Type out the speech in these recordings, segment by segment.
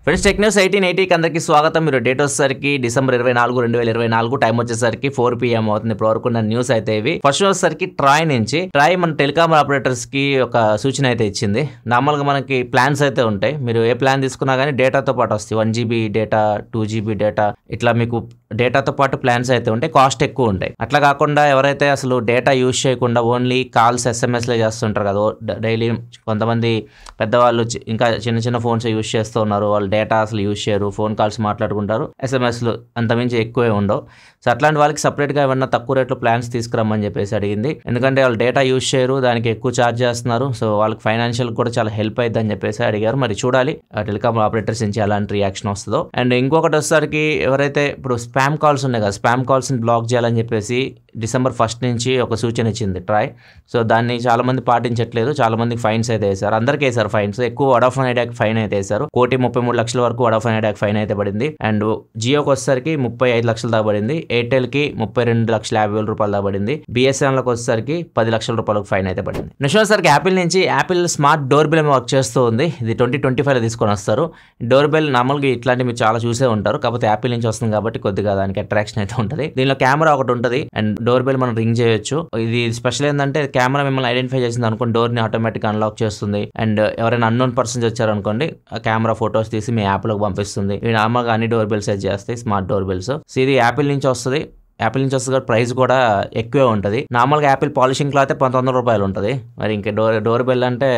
Friends tech news 1880కి అందరికీ స్వాగతం. మీరు డేట్ వచ్చేసరికి డిసెంబర్ 24, 2024 టైం వచ్చేసరికి 4 PM అవుతుంది. ఇప్పుడు వరకు ఉన్న న్యూస్ అయితే ఇవి. ఫస్ట్ వచ్చేసరికి ట్రాయ్ నుంచి మన టెలికామ్ ఆపరేటర్స్ కి ఒక సూచన అయితే ఇచ్చింది. నార్మల్గా మనకి ప్లాన్స్ అయితే ఉంటాయి. మీరు ఏ ప్లాన్ తీసుకున్నా కానీ డేటాతో పాటు వస్తాయి. 1 GB డేటా, 2 GB డేటా, ఇట్లా మీకు డేటాతో పాటు ప్లాన్స్ అయితే ఉంటాయి. కాస్ట్ ఎక్కువ ఉంటాయి. అట్లా కాకుండా ఎవరైతే అసలు డేటా యూజ్ చేయకుండా ఓన్లీ కాల్స్ SMS చేస్తుంటారు కదా, డైలీ కొంతమంది పెద్దవాళ్ళు ఇంకా చిన్న ఫోన్స్ యూజ్ చేస్తూ ఉన్నారు. వాళ్ళు డేటా అసలు యూజ్ చేయరు, ఫోన్ కాల్స్ మాట్లాడుకుంటారు, SMSలు అంతమించి ఎక్కువే ఉండవు. సో అట్లాంటి వాళ్ళకి సపరేట్గా ఏమన్నా తక్కువ రేట్లో ప్లాన్స్ తీసుకురమ్మని చెప్పేసి అడిగింది. ఎందుకంటే వాళ్ళు డేటా యూజ్ చేయరు, దానికి ఎక్కువ ఛార్జ్ చేస్తున్నారు. సో వాళ్ళకి ఫైనాన్షియల్ కూడా చాలా హెల్ప్ అవుతుంది అని చెప్పేసి అడిగారు. మరి చూడాలి టెలికామ్ ఆపరేటర్స్ నుంచి ఎలాంటి రియాక్షన్ వస్తుందో. అండ్ ఇంకొకటి వచ్చేసరికి ఎవరైతే ఇప్పుడు స్పామ్ కాల్స్ ఉన్నాయి కదా, స్పామ్ కాల్స్ని బ్లాక్ చేయాలని చెప్పేసి December 1 నుంచి ఒక సూచన ఇచ్చింది ట్రాయ్. సో దాన్ని చాలా మంది పాటించట్లేదు. చాలా మందికి ఫైన్స్ అయితే వేశారు. అందరికీ వేశారు ఫైన్స్. ఎక్కువ వడాఫోన్ ఐడియాకి ఫైన్ అయితే వేశారు. 1,33,00,000 వరకు వడాఫోన్ ఐడియాకి ఫైన్ అయితే పడింది. అండ్ జియోకి వచ్చేసరికి 35 లక్షలు దాకా పడింది. ఎయిర్టెల్కి 32,50,000 రూపాయలు దాకా పడింది. BSNLకి వచ్చేసరికి 10 లక్షల రూపాయలకు ఫైన్ అయితే పడింది. నెక్స్ట్ వచ్చేసరికి యాపిల్ నుంచి Apple smart door bell work చేస్తూ ఉంది. ఇది 2025లో తీసుకొని వస్తారు. డోర్ బెల్ నార్మల్గా ఇట్లాంటివి మీరు చాలా చూసే ఉంటారు. కాకపోతే యాపిల్ నుంచి వస్తుంది కాబట్టి కొద్దిగా దానికి అట్రాక్షన్ అయితే ఉంటుంది. దీనిలో కెమెరా ఒకటి ఉంటుంది అండ్ డోర్ బెల్ మనం రింగ్ చేయొచ్చు. ఇది స్పెషల్ ఏంటంటే కెమెరా మిమ్మల్ని ఐడెంటిఫై చేసింది అనుకోండి, డోర్ ని ఆటోమేటిక్ అన్లాక్ చేస్తుంది. అండ్ ఎవరైనా అన్నోన్ పర్సన్స్ వచ్చారనుకోండి, కెమెరా ఫొటోస్ తీసి మీ యాప్ లోకి పంపిస్తుంది. ఇవి నార్మల్గా అన్ని డోర్ బెల్స్ సెట్ చేస్తాయి, స్మార్ట్ డోర్ బెల్స్. సో ఇది యాపిల్ నుంచి వస్తుంది. యాపిల్ నుంచి వస్తుంది, ప్రైస్ కూడా ఎక్కువే ఉంటుంది. నార్మల్గా యాపిల్ పాలిషింగ్ క్లాత్ 1,100 రూపాయలు ఉంటుంది. మరి ఇంకా డోర్ బెల్ అంటే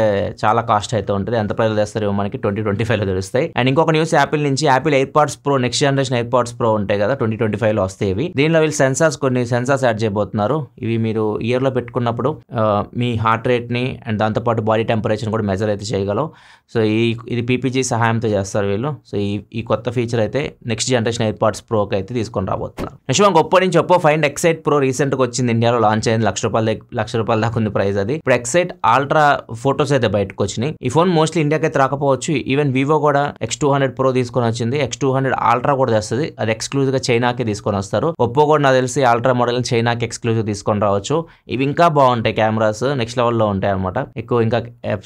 చాలా కాస్ట్ అయితే ఉంటుంది. ఎంత ప్రైస్ తెస్తారు మనకి 2025లో తెలుస్తాయి. అండ్ ఇంకొక న్యూస్ యాపిల్ నుంచి, Apple AirPods pro next generation AirPods pro ఉంటాయి కదా, 2025లో వస్తాయి ఇవి. దీనిలో వీళ్ళు కొన్ని సెన్సార్స్ యాడ్ చేయబోతున్నారు. ఇవి మీరు ఇయర్ లో పెట్టుకున్నప్పుడు మీ హార్ట్ రేట్ ని అండ్ దాంతోపాటు బాడీ టెంపరేచర్ కూడా మెజర్ అయితే చేయగలవు. సో ఇది PPG సహాయంతో చేస్తారు వీళ్ళు. సో ఈ కొత్త ఫీచర్ అయితే నెక్స్ట్ జనరేషన్ ఎయిర్పాడ్స్ ప్రోకి అయితే తీసుకొని రాబోతున్నారు. నెక్స్ట్ గొప్ప నుంచి Oppo find X8 Pro recent గా వచ్చింది. ఇండియాలో లాంచ్ అయింది. ₹1,00,000 దాకా ఉంది ప్రైస్. అది ఇప్పుడు X8 Ultra ఫోటోస్ అయితే బయటకు వచ్చినాయి. ఈ ఫోన్ మోస్ట్లీ ఇండియాకి అయితే రాకపోవచ్చు. ఈవెన్ వివో కూడా X200 Pro తీసుకొని వచ్చింది. X200 Ultra కూడా చేస్తుంది. అది ఎక్స్క్లూజివ్ గా చైనాకి తీసుకొని వస్తారు. ఒప్పో కూడా నాకు తెలిసి అల్ట్రా మోడల్ చైనాకి ఎక్స్క్లూజివ్ తీసుకొని రావచ్చు. ఇవి ఇంకా బాగుంటాయి, కెమెరాస్ నెక్స్ట్ లెవెల్లో ఉంటాయి అనమాట. ఎక్కువ ఇంకా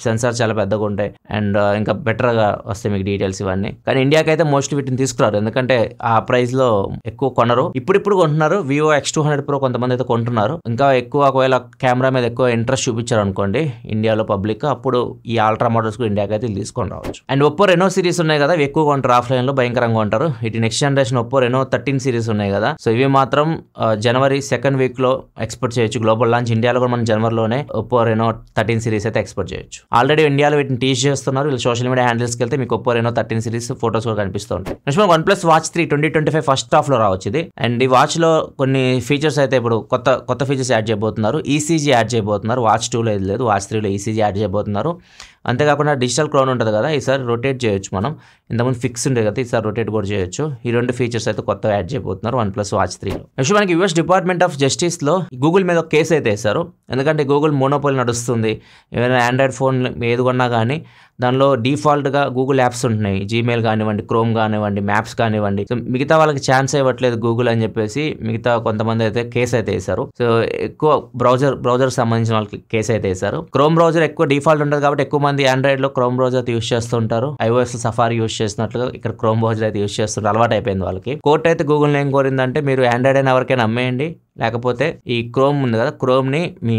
సెన్సార్ చాలా పెద్దగా ఉంటాయి అండ్ ఇంకా బెటర్ గా వస్తాయి మీకు డీటెయిల్స్ ఇవన్నీ. కానీ ఇండియాకి అయితే మోస్ట్లీ వీటిని తీసుకురారు, ఎందుకంటే ఆ ప్రైస్ లో ఎక్కువ కొనరు. ఇప్పుడు కొంటున్నారు. వివో X200 Pro కొంతమంది అయితే కొంటున్నారు. ఇంకా ఎక్కువ ఒకవేళ కెమెరా మీద ఎక్కువ ఇంట్రెస్ట్ చూపించారు అనుకోండి ఇండియాలో పబ్లిక్, అప్పుడు ఈ అల్ట్రా మోడల్స్ కూడా ఇండియాకి అయితే తీసుకొని రావచ్చు. అండ్ ఒప్పో రెనో సిరీస్ ఉన్నాయి కదా, ఎక్కువ కొంటారు, ఆఫ్లైన్ లో భయంకరంగా ఉంటారు. ఇటు next generation Oppo Reno 13 series ఉన్నాయి కదా, సో ఇవి మాత్రం జనవరి 2nd వీక్ లో ఎక్స్పోర్ట్ చేయొచ్చు. గ్లోబల్ లాంచ్ ఇండియాలో కూడా మనం జనవరిలోనే ఒప్పో రెనో 13 సిరీస్ అయితే ఎక్స్పోర్ట్ చేయొచ్చు. ఆల్రెడీ ఇండియాలో వీటిని టీచ్ చేస్తున్నారు. వీళ్ళు సోషల్ మీడియా హ్యాండిల్స్కి వెళ్తే మీకు ఒప్పో రెనో 13 సిరీస్ ఫోటోస్ కూడా కనిపిస్తూ ఉంటాయి. Next OnePlus Watch 3 2025 first half లో రావచ్చు ఇది. అండ్ ఈ వాచ్ లో కొన్ని ఫీచర్స్ అయితే ఇప్పుడు కొత్త ఫీచర్స్ యాడ్ చేయబోతున్నారు. ECG యాడ్ చేయబోతున్నారు. Watch 2లో ఇది లేదు, Watch 3లో ECG యాడ్ చేయబోతున్నారు. అంతేకాకుండా డిజిటల్ క్రౌన్ ఉంటుంది కదా, ఈసారి రొటేట్ చేయొచ్చు. మనం ఇంతకుముందు ఫిక్స్ ఉండే కదా, ఈసారి రొటేట్ కూడా చేయొచ్చు. ఈ 2 ఫీచర్స్ అయితే కొత్తగా యాడ్ చేయబోతున్నారు OnePlus Watch 3లో. నెక్స్ట్ మనకి US డిపార్ట్మెంట్ ఆఫ్ జస్టిస్ లో గూగుల్ మీద ఒక కేసు అయితే వేశారు. ఎందుకంటే గూగుల్ మోనోపోల్ నడుస్తుంది. ఏమైనా ఆండ్రాయిడ్ ఫోన్ ఏది కొన్నా కానీ దానిలో డిఫాల్ట్గా గూగుల్ యాప్స్ ఉంటున్నాయి. జీమెయిల్ కానివ్వండి, క్రోమ్ కానివ్వండి, మ్యాప్స్ కానివ్వండి. సో మిగతా వాళ్ళకి ఛాన్స్ ఇవ్వట్లేదు గూగుల్ అని చెప్పేసి మిగతా కొంతమంది అయితే కేసు అయితే వేశారు. సో ఎక్కువ బ్రౌజర్ సంబంధించిన వాళ్ళకి కేసు అయితే వేశారు. క్రోమ్ బ్రౌజర్ ఎక్కువ డిఫాల్ట్ ఉంటుంది కాబట్టి ఎక్కువ మంది ఆండ్రాయిడ్ లో క్రోమ్ బ్రౌజర్ అయితే యూస్ చేస్తుంటారు. iOS సఫారీ యూస్ చేసినట్లుగా ఇక్కడ క్రోమ్ బ్రౌజర్ అయితే యూస్ చేస్తుంటారు. అలవాటు అయిపోయింది వాళ్ళకి. కోర్టు అయితే గూగుల్ ఏం కోరిందంటే, మీరు ఆండ్రాయిడ్ అయినా ఎవరికైనా అమ్మేయండి, లేకపోతే ఈ క్రోమ్ ఉంది కదా, క్రోమ్ ని మీ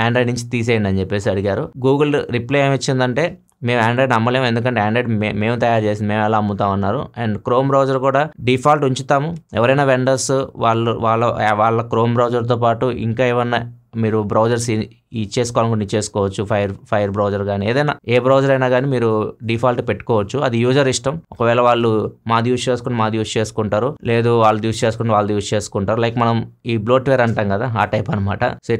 ఆండ్రాయిడ్ నుంచి తీసేయండి అని చెప్పేసి అడిగారు. గూగుల్ రిప్లై ఏమి ఇచ్చిందంటే, మేము ఆండ్రాయిడ్ అమ్మలేము, ఎందుకంటే ఆండ్రాయిడ్ మేము తయారు చేసి మేము ఎలా అమ్ముతాం అన్నారు. అండ్ క్రోమ్ బ్రౌజర్ కూడా డిఫాల్ట్ ఉంచుతాము. ఎవరైనా వెండర్స్ వాళ్ళ క్రోమ్ బ్రౌజర్తో పాటు ఇంకా ఏమన్నా మీరు బ్రౌజర్స్ ఇచ్చేసుకోవాలనుకుంటే ఇచ్చేసుకోవచ్చు. ఫైర్ బ్రౌజర్ కానీ ఏదైనా ఏ బ్రౌజర్ అయినా కానీ మీరు డిఫాల్ట్ పెట్టుకోవచ్చు. అది యూజర్ ఇష్టం. ఒకవేళ వాళ్ళు మాది యూజ్ చేసుకుంటారు, లేదు వాళ్ళు యూజ్ చేసుకుంటారు. లైక్ మనం ఈ బ్లోట్వేర్ అంటాం కదా, ఆ టైప్ అనమాట. సో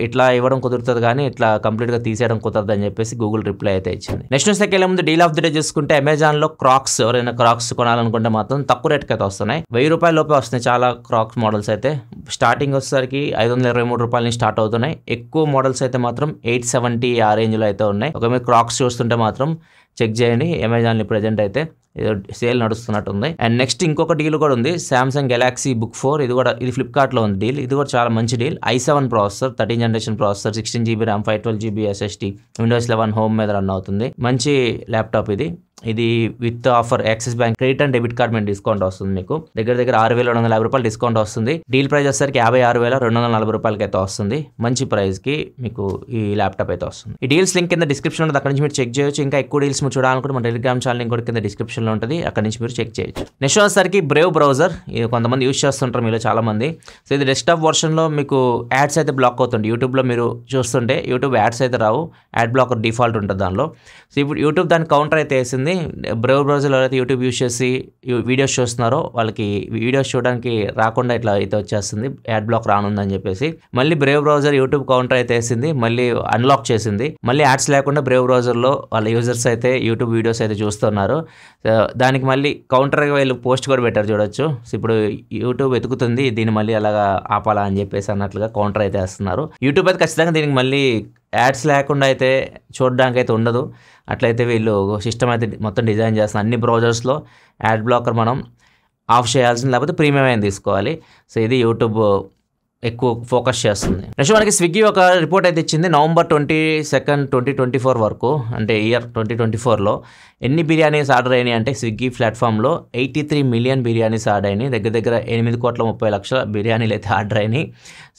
ఇట్లా ఇవ్వడం కుదురుతుంది కానీ ఇట్లా కంప్లీట్ గా తీసేయడం కుదరదు అని చెప్పేసి గూగుల్ రిప్లై అయితే ఇచ్చింది. నెక్స్ట్ న్యూస్ వెళ్ళే ముందు డీల్ ఆఫ్ ది డే చూసుకుంటే, అమెజాన్ లో క్రాక్స్, ఎవరైనా క్రాక్స్ కొనాలనుకుంటే మాత్రం తక్కువ రేట్కి అయితే వస్తున్నాయి. ₹1,000 లోపే వస్తున్నాయి చాలా క్రాక్స్ మోడల్స్ అయితే. స్టార్టింగ్ వచ్చేసరికి ₹523 నుంచి స్టార్ట్ అవుతున్నాయి. ఎక్కువ మోడల్స్ అయితే మాత్రం 870 ఆ రేంజ్ లో అయితే ఉన్నాయి. ఒక మీరు క్రాక్స్ చూస్తుంటే మాత్రం చెక్ చేయండి. అమెజాన్ ప్రెజెంట్ అయితే ఏదో సేల్ నడుస్తున్నట్టు ఉంది. అండ్ నెక్స్ట్ ఇంకొక డీల్ కూడా ఉంది, సామ్సంగ్ గెలాక్సీ బుక్ 4. ఇది ఫ్లిప్కార్ట్ లో ఉంది డీల్. ఇది కూడా చాలా మంచి deal. i7 processor, 13 generation processor, 16 GB RAM, 512 GB SSD, Windows 11 home మీద రన్ అవుతుంది. మంచి ల్యాప్టాప్ ఇది. ఇది with offer axis bank credit and debit card మీద డిస్కౌంట్ వస్తుంది. మీకు దగ్గర 6,250 డిస్కౌంట్ వస్తుంది. డీల్ ప్రైస్ వచ్చేసరికి 56,240 రూపాయలకి అయితే వస్తుంది. మంచి ప్రైస్ కి మీకు ఈ ల్యాప్టాప్ అయితే వస్తుంది. ఈ డీల్స్ లింక్ కింద డిస్క్రిప్షన్ ఉంటుంది, అక్కడ నుంచి మీరు చెక్ చేయొచ్చు. ఇంకా ఎక్కువ డీల్స్ మీరు చూడాలనుకుంటే మన టెలిగ్రామ్ ఛానల్ లింక్ కూడా కింద డిస్క్రిప్షన్ లో ఉంటుంది, అక్కడ నుంచి మీరు చెక్ చేయొచ్చు. నెక్స్ట్ వచ్చేసరికి బ్రేవ్ బ్రౌజర్, ఇది కొంతమంది యూస్ చేస్తుంటారు మీలో చాలా మంది. సో ఇది డెస్క్టాప్ వర్షన్ లో మీకు యాడ్స్ అయితే బ్లాక్ అవుతుంది. యూట్యూబ్ లో మీరు చూస్తుంటే యూట్యూబ్ యాడ్స్ అయితే రావు, యాడ్ బ్లాకర్ డిఫాల్ట్ ఉంటుంది దానిలో. సో ఇప్పుడు యూట్యూబ్ దానికి కౌంటర్ అయితే వేసింది. బ్రేవ్ బ్రౌజర్లో అయితే యూట్యూబ్ యూస్ చేసి వీడియోస్ చూస్తున్నారో వాళ్ళకి వీడియోస్ చూడడానికి రాకుండా ఇట్లా అయితే వచ్చేస్తుంది, యాడ్ బ్లాక్ రానుందని చెప్పేసి. మళ్ళీ బ్రేవ్ బ్రౌజర్ యూట్యూబ్ కౌంటర్ అయితే వేసింది, మళ్ళీ అన్లాక్ చేసింది. మళ్ళీ యాడ్స్ లేకుండా బ్రేవ్ బ్రౌజర్లో వాళ్ళ యూజర్స్ అయితే యూట్యూబ్ వీడియోస్ అయితే చూస్తున్నారు. దానికి మళ్ళీ కౌంటర్గా వీళ్ళు పోస్ట్ కూడా పెట్టారు చూడొచ్చు. ఇప్పుడు యూట్యూబ్ వెతుకుతుంది దీన్ని మళ్ళీ అలాగా ఆపాలా అని చెప్పేసి అన్నట్లుగా కౌంటర్ అయితే వేస్తున్నారు. యూట్యూబ్ అయితే ఖచ్చితంగా దీనికి మళ్ళీ యాడ్స్ లేకుండా అయితే చూడడానికి అయితే ఉండదు. అట్లయితే వీళ్ళు సిస్టమ్ అయితే మొత్తం డిజైన్ చేస్తున్నారు. అన్ని బ్రౌజర్స్లో యాడ్ బ్లాకర్ మనం ఆఫ్ చేయాల్సింది, లేకపోతే ప్రీమియం అయిన తీసుకోవాలి. సో ఇది యూట్యూబ్ ఎక్కువ ఫోకస్ చేస్తుంది. నెక్స్ట్ మనకి స్విగ్గీ ఒక రిపోర్ట్ అయితే ఇచ్చింది. November 22, 2024 వరకు, అంటే ఇయర్ 2024లో ఎన్ని బిర్యానీస్ ఆర్డర్ అయినాయి అంటే స్విగ్గీ ప్లాట్ఫామ్లో 83 మిలియన్ బిర్యానీస్ ఆర్డర్ అయినాయి. దగ్గర 8,30,00,000 బిర్యానీలు అయితే ఆర్డర్ అయినాయి.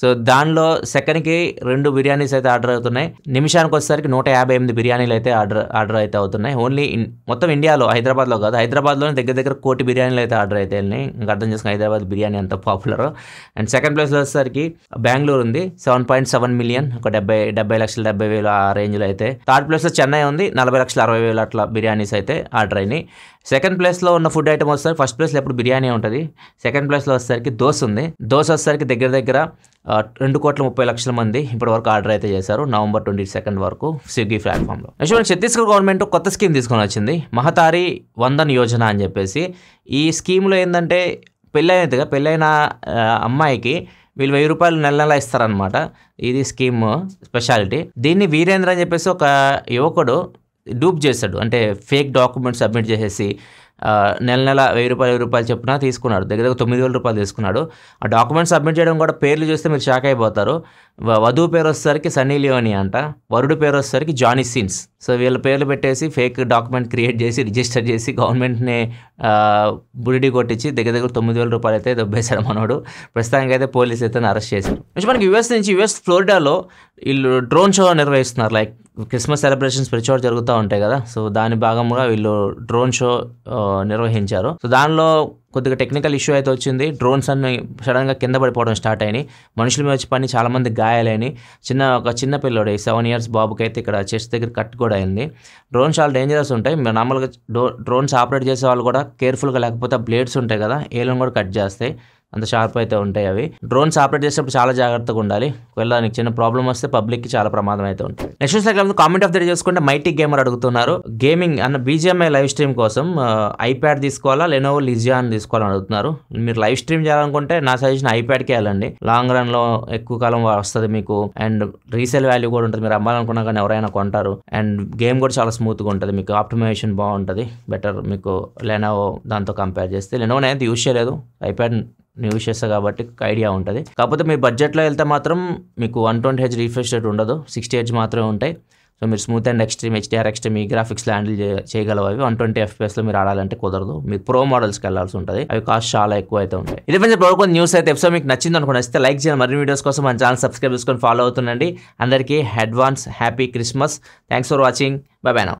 సో దానిలో సెకండ్కి 2 బిర్యానీస్ అయితే ఆర్డర్ అవుతున్నాయి. నిమిషానికి వచ్చేసరికి 158 బిర్యానీలు అయితే ఆర్డర్ అయితే అవుతున్నాయి. ఓన్లీ మొత్తం ఇండియాలో, హైదరాబాద్లో కాదు, హైదరాబాద్లోనే దగ్గర 1 కోటి బిర్యానీలు అయితే ఆర్డర్ అయితే వెళ్ళినాయి. ఇంకా అర్థం చేసుకుని హైదరాబాద్ బిర్యానీ ఎంత పాపులర్. అండ్ సెకండ్ ప్లేస్లో వచ్చేసరికి బెంగళూరు ఉంది, 7.7 మిలియన్, ఒక 70,70,000 ఆ రేంజ్లో అయితే. థర్డ్ ప్లేస్లో చెన్నై ఉంది, 40,60,000 అట్లా బిర్యానీస్ అయితే ఆర్డర్ అయినాయి. సెకండ్ ప్లేస్లో ఉన్న ఫుడ్ ఐటమ్ వచ్చేసరికి, ఫస్ట్ ప్లేస్లో ఎప్పుడు బిర్యానీ ఉంటుంది, సెకండ్ ప్లేస్లో వచ్చేసరికి దోశ ఉంది. దోశ వచ్చేసరికి దగ్గర 2,30,00,000 మంది ఇప్పటి వరకు ఆర్డర్ అయితే చేశారు November 22 వరకు స్విగ్గీ ప్లాట్ఫామ్లో. నెక్స్ట్ ఛత్తీస్గఢ్ గవర్నమెంట్ కొత్త స్కీమ్ తీసుకొని వచ్చింది, మహతారి వందన్ యోజన అని చెప్పేసి. ఈ స్కీమ్లో ఏంటంటే పెళ్ళైన అమ్మాయికి వీళ్ళు 1,000 రూపాయలు నెల ఇస్తారనమాట. ఇది స్కీమ్ స్పెషాలిటీ. దీన్ని వీరేంద్ర అని చెప్పేసి ఒక యువకుడు డూప్ చేశాడు, అంటే ఫేక్ డాక్యుమెంట్ సబ్మిట్ చేసేసి నెల 1,000 రూపాయలు చొప్పున తీసుకున్నాడు. దగ్గర 9,000 రూపాయలు తీసుకున్నాడు. ఆ డాక్యుమెంట్ సబ్మిట్ చేయడం కూడా పేర్లు చూస్తే మీరు షాక్ అయిపోతారు. వధువు పేరు వచ్చేసరికి సన్నీ లియోని అంట, వరుడు పేరు వచ్చేసరికి జానీ సిన్స్. సో వీళ్ళ పేర్లు పెట్టేసి ఫేక్ డాక్యుమెంట్ క్రియేట్ చేసి రిజిస్టర్ చేసి గవర్నమెంట్ని బురిడి కొట్టించి దగ్గర 9,000 రూపాయలు అయితే దొబ్బేశాడు మనోడు. ప్రస్తుతానికి అయితే పోలీసు అయితే అరెస్ట్ చేశారు. మనకి యుఎస్ ఫ్లోరిడాలో వీళ్ళు డ్రోన్ షో నిర్వహిస్తున్నారు. లైక్ క్రిస్మస్ సెలబ్రేషన్స్ ప్రతి చోట జరుగుతూ ఉంటాయి కదా, సో దాని భాగంగా వీళ్ళు డ్రోన్ షో నిర్వహించారు. సో దానిలో కొద్దిగా టెక్నికల్ ఇష్యూ అయితే వచ్చింది. డ్రోన్స్ అన్ని సడన్గా కింద పడిపోవడం స్టార్ట్ అయినాయి. మనుషుల మీద వచ్చి పని చాలామంది గాయాలని. ఒక చిన్న పిల్లోడు 7 years బాబుకి అయితే ఇక్కడ చెస్ట్ దగ్గర కట్ కూడా అయింది. డ్రోన్స్ చాలా డేంజరస్ ఉంటాయి. నార్మల్గా డ్రోన్స్ ఆపరేట్ చేసే వాళ్ళు కూడా కేర్ఫుల్గా, లేకపోతే బ్లేడ్స్ ఉంటాయి కదా, ఏలను కూడా కట్ చేస్తాయి, అంత షార్ప్ అయితే ఉంటాయి అవి. డ్రోన్స్ ఆపరేట్ చేసేటప్పుడు చాలా జాగ్రత్తగా ఉండాలి. ఒకవేళ దానికి చిన్న ప్రాబ్లం వస్తే పబ్లిక్కి చాలా ప్రమాదం అయితే ఉంటుంది. Next comment of the day చేసుకుంటే మైటీ గేమర్ అడుగుతున్నారు, గేమింగ్ అన్న BGMI లైవ్ స్ట్రీమ్ కోసం ఐప్యాడ్ తీసుకోవాలా లెనోవో లిజియాన్ తీసుకోవాలని అడుగుతున్నారు. మీరు లైవ్ స్ట్రీమ్ చేయాలనుకుంటే నా సజెషన్ ఐప్యాడ్కి వెళ్ళండి. లాంగ్ రన్ లో ఎక్కువ కాలం వస్తుంది మీకు, అండ్ రీసేల్ వాల్యూ కూడా ఉంటుంది. మీరు అమ్మాలనుకున్నా కానీ ఎవరైనా కొంటారు. అండ్ గేమ్ కూడా చాలా స్మూత్గా ఉంటుంది, మీకు ఆప్టిమైజేషన్ బాగుంటుంది, బెటర్ మీకు లెనోవో దాంతో కంపేర్ చేస్తే. లెనోవో అయితే యూజ్ చేయలేదు, ఐప్యాడ్ యూజ్ చేస్తా కాబట్టి ఐడియా ఉంటుంది. కాకపోతే మీ బడ్జెట్లో వెళ్తే మాత్రం మీకు 120Hz రిఫ్రెష్ రేట్ ఉండదు, 60Hz మాత్రమే ఉంటాయి. సో మీరు smooth and extreme, HDR extreme ఈ గ్రాఫిక్స్లో హ్యాండిల్ చేయగలవు. అవి 120 FPS మీరు ఆడాలంటే కుదరదు, మీరు ప్రో మోడల్స్కి వెళ్ళాల్సి ఉంటుంది. అవి కాస్ట్ చాలా ఎక్కువ అయితే ఉంటాయి. ఇది ఫ్రెండ్స్ న్యూస్ అయితే ఎపిసోడ్ మీకు నచ్చింది అనుకుని నచ్చితే లైక్ చేయండి. మరిన్ని వీడియోస్ కోసం మన ఛానల్ సబ్స్క్రైబ్ చేసుకొని ఫాలో అవుతుండండి. అందరికీ advance happy Christmas. Thanks for watching. By by now.